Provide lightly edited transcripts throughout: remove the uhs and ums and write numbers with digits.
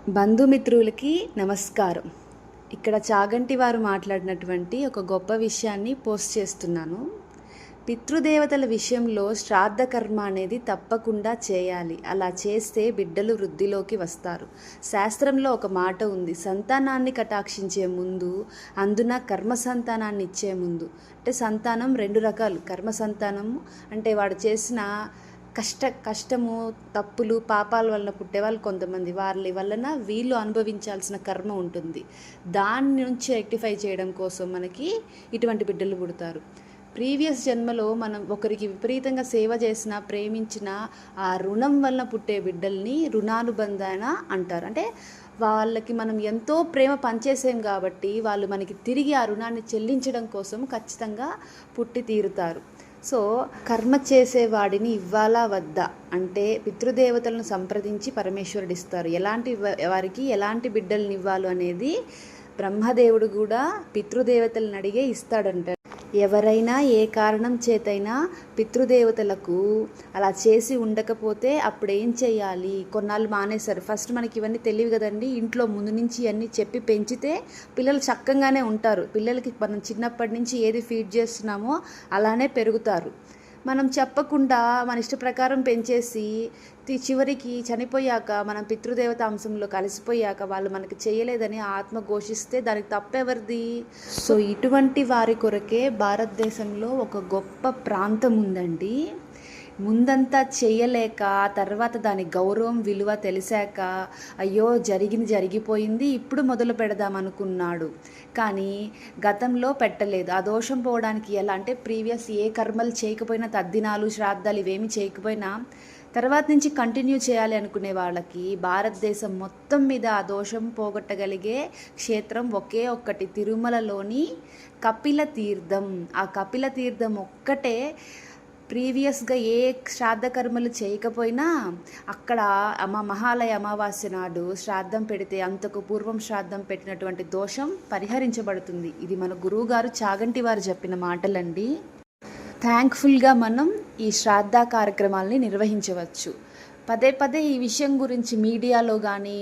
బంధుమిత్రులకి నమస్కారం. ఇక్కడ చాగంటి వారు మాట్లాడినటువంటి ఒక గొప్ప విషయాన్ని పోస్ట్ చేస్తున్నాను. పితృదేవతల విషయంలో శ్రాద్ధ కర్మ అనేది తప్పకుండా చేయాలి. అలా చేస్తే బిడ్డలు వృద్ధిలోకి వస్తారు. శాస్త్రంలో ఒక మాట ఉంది, సంతానాన్ని కటాక్షించే ముందు, అందున కర్మ సంతానాన్ని ఇచ్చే ముందు. అంటే సంతానం రెండు రకాలు. కర్మ సంతానము అంటే వాడు చేసిన కష్టము, తప్పులు, పాపాల వలన పుట్టేవాళ్ళు కొంతమంది. వాళ్ళ వలన వీళ్ళు అనుభవించాల్సిన కర్మ ఉంటుంది. దాని నుంచి రెక్టిఫై చేయడం కోసం మనకి ఇటువంటి బిడ్డలు పుడతారు. ప్రీవియస్ జన్మలో మనం ఒకరికి విపరీతంగా సేవ చేసిన, ప్రేమించిన ఆ రుణం వలన పుట్టే బిడ్డల్ని రుణానుబంధాన అంటారు. అంటే వాళ్ళకి మనం ఎంతో ప్రేమ పంచేసాం కాబట్టి వాళ్ళు మనకి తిరిగి ఆ రుణాన్ని చెల్లించడం కోసం ఖచ్చితంగా పుట్టి తీరుతారు. సో కర్మ చేసేవాడిని ఇవ్వాలా వద్దా అంటే పితృదేవతలను సంప్రదించి పరమేశ్వరుడు ఇస్తారు. వారికి ఎలాంటి బిడ్డలను ఇవ్వాలి అనేది బ్రహ్మదేవుడు కూడా పితృదేవతలను అడిగే ఇస్తాడంటాడు. ఎవరైనా ఏ కారణం చేతైనా పితృదేవతలకు అలా చేసి ఉండకపోతే అప్పుడు ఏం చేయాలి? కొన్నాళ్ళు మానేశారు. ఫస్ట్ మనకి ఇవన్నీ తెలియదు కదండి. ఇంట్లో ముందు నుంచి ఇవన్నీ చెప్పి పెంచితే పిల్లలు చక్కగానే ఉంటారు. పిల్లలకి మనం చిన్నప్పటి నుంచి ఏది ఫీడ్ చేస్తున్నామో అలానే పెరుగుతారు. మనం చెప్పకుండా మన ఇష్ట ప్రకారం పెంచేసి చివరికి చనిపోయాక మనం పితృదేవత అంశంలో కలిసిపోయాక వాళ్ళు మనకి చేయలేదని ఆత్మ ఘోషిస్తే దానికి తప్పెవరిది? సో ఇటువంటి వారి కొరకే భారతదేశంలో ఒక గొప్ప ప్రాంతం ఉందండి. ముందంతా చేయలేక తర్వాత దాని గౌరవం విలువ తెలిసాక అయ్యో జరిగిపోయింది ఇప్పుడు మొదలు పెడదాం అనుకున్నాడు, కానీ గతంలో పెట్టలేదు. ఆ దోషం పోవడానికి ఎలా అంటే ప్రీవియస్ ఏ కర్మలు చేయకపోయినా, తద్దినాలు శ్రాద్ధాలు ఇవేమి చేయకపోయినా తర్వాత నుంచి కంటిన్యూ చేయాలి అనుకునే వాళ్ళకి భారతదేశం మొత్తం మీద ఆ దోషం పోగొట్టగలిగే క్షేత్రం ఒకే ఒక్కటి, తిరుమలలోని కపిల తీర్థం. ఆ కపిల తీర్థం ఒక్కటే ప్రీవియస్గా ఏ శ్రాద్ధ కర్మలు చేయకపోయినా అక్కడ మహాలయ అమావాస్య నాడు శ్రాద్ధం పెడితే అంతకు పూర్వం శ్రాద్ధం పెట్టినటువంటి దోషం పరిహరించబడుతుంది. ఇది మన గురువుగారు చాగంటి వారు చెప్పిన మాటలండి. థ్యాంక్ఫుల్గా మనం ఈ శ్రాద్ధ కార్యక్రమాలని నిర్వహించవచ్చు. పదే పదే ఈ విషయం గురించి మీడియాలో కానీ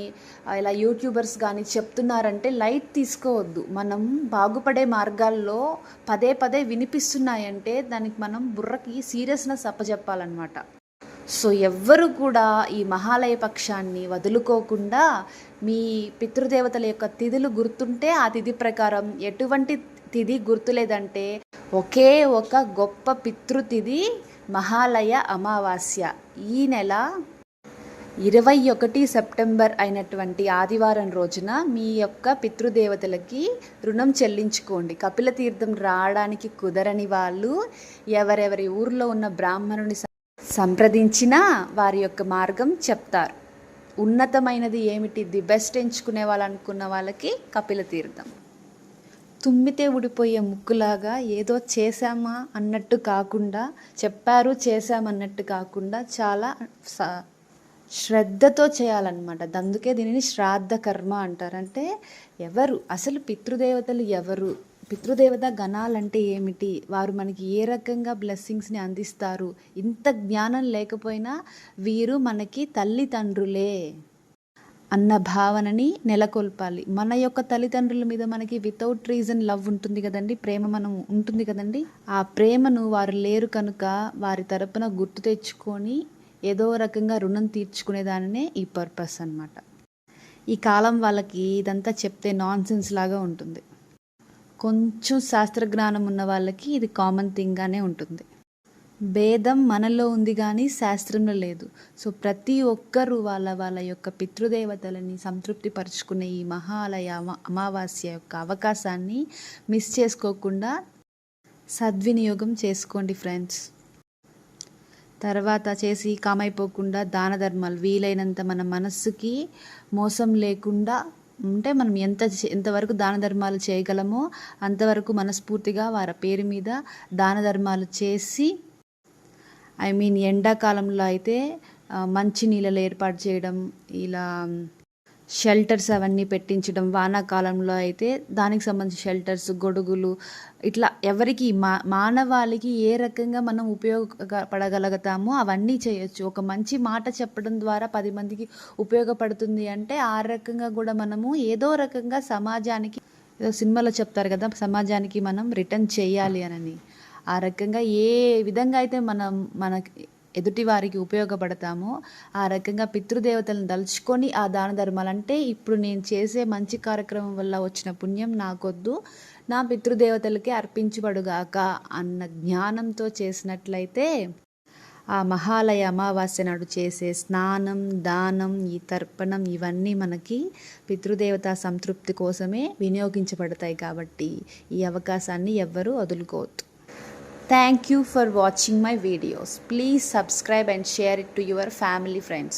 ఇలా యూట్యూబర్స్ కానీ చెప్తున్నారంటే లైట్ తీసుకోవద్దు. మనం బాగుపడే మార్గాల్లో పదే పదే వినిపిస్తున్నాయంటే దానికి మనం బుర్రకి సీరియస్నెస్ అప్పచెప్పాలన్నమాట. సో ఎవ్వరు కూడా ఈ మహాలయ పక్షాన్ని వదులుకోకుండా మీ పితృదేవతల యొక్క తిథులు గుర్తుంటే ఆ తిథి ప్రకారం, ఎటువంటి తిథి గుర్తులేదంటే ఒకే ఒక గొప్ప పితృతిథి మహాలయ అమావాస్య. ఈ నెల 21 సెప్టెంబర్ అయినటువంటి ఆదివారం రోజున మీ యొక్క పితృదేవతలకి రుణం చెల్లించుకోండి. కపిల తీర్థం రావడానికి కుదరని వాళ్ళు ఎవరెవరి ఊర్లో ఉన్న బ్రాహ్మణుని సంప్రదించినా వారి యొక్క మార్గం చెప్తారు. ఉన్నతమైనది ఏమిటి, ది బెస్ట్ ఎంచుకునే వాళ్ళు అనుకున్న వాళ్ళకి కపిల తీర్థం. తుమ్మితే ఊడిపోయే ముక్కులాగా ఏదో చేశామా అన్నట్టు కాకుండా, చెప్పారు చేశామన్నట్టు కాకుండా చాలా శ్రద్ధతో చేయాలన్నమాట. అందుకే దీనిని శ్రాద్ధ కర్మ అంటారు. అంటే ఎవరు అసలు పితృదేవతలు ఎవరు, పితృదేవత గణాలంటే ఏమిటి, వారు మనకి ఏ రకంగా బ్లెస్సింగ్స్ని అందిస్తారు, ఇంత జ్ఞానం లేకపోయినా వీరు మనకి తల్లిదండ్రులే అన్న భావనని నెలకొల్పాలి. మన యొక్క తల్లిదండ్రుల మీద మనకి వితౌట్ రీజన్ లవ్ ఉంటుంది కదండి, ప్రేమ మనం ఉంటుంది కదండి. ఆ ప్రేమను వారు లేరు కనుక వారి తరపున గుర్తు తెచ్చుకొని ఏదో రకంగా రుణం తీర్చుకునే దానినే ఈ పర్పస్ అన్నమాట. ఈ కాలం వాళ్ళకి ఇదంతా చెప్తే నాన్ సెన్స్ లాగా ఉంటుంది. కొంచెం శాస్త్రజ్ఞానం ఉన్న వాళ్ళకి ఇది కామన్ థింగ్గానే ఉంటుంది. భేదం మనలో ఉంది కానీ శాస్త్రంలో లేదు. సో ప్రతి ఒక్కరూ వాళ్ళ యొక్క పితృదేవతలని సంతృప్తి పరుచుకునే ఈ మహాలయ అమావాస్య యొక్క అవకాశాన్ని మిస్ చేసుకోకుండా సద్వినియోగం చేసుకోండి ఫ్రెండ్స్. తర్వాత చేసి కామైపోకుండా దాన ధర్మాలు వీలైనంత మన మనస్సుకి మోసం లేకుండా ఉంటే మనం ఎంతవరకు దాన ధర్మాలు చేయగలమో అంతవరకు మనస్ఫూర్తిగా వారి పేరు మీద దాన ధర్మాలు చేసి, ఎండాకాలంలో అయితే మంచి నీళ్ళలు ఏర్పాటు చేయడం, ఇలా షెల్టర్స్ అవన్నీ పెట్టించడం, వానాకాలంలో అయితే దానికి సంబంధించిన షెల్టర్స్, గొడుగులు ఇట్లా ఎవరికి మానవాళికి ఏ రకంగా మనం ఉపయోగపడగలుగుతామో అవన్నీ చేయొచ్చు. ఒక మంచి మాట చెప్పడం ద్వారా 10 మందికి ఉపయోగపడుతుంది అంటే ఆ రకంగా కూడా మనము ఏదో రకంగా సమాజానికి, ఏదో సినిమాలో చెప్తారు కదా, సమాజానికి మనం రిటర్న్ చేయాలి అని. ఆ రకంగా ఏ విధంగా అయితే మనకి ఎదుటి వారికి ఉపయోగపడతామో ఆ రకంగా పితృదేవతలను దలుచుకొని ఆ దాన ధర్మాలు, అంటే ఇప్పుడు నేను చేసే మంచి కార్యక్రమం వల్ల వచ్చిన పుణ్యం నాకొద్దు, నా పితృదేవతలకే అర్పించబడుగాక అన్న జ్ఞానంతో చేసినట్లయితే ఆ మహాలయ అమావాస్య నాడు చేసే స్నానం, దానం, ఈ తర్పణం ఇవన్నీ మనకి పితృదేవత సంతృప్తి కోసమే వినియోగించబడతాయి. కాబట్టి ఈ అవకాశాన్ని ఎవ్వరూ వదులుకోవద్దు. Thank you for watching my videos. Please subscribe and share it to your family friends.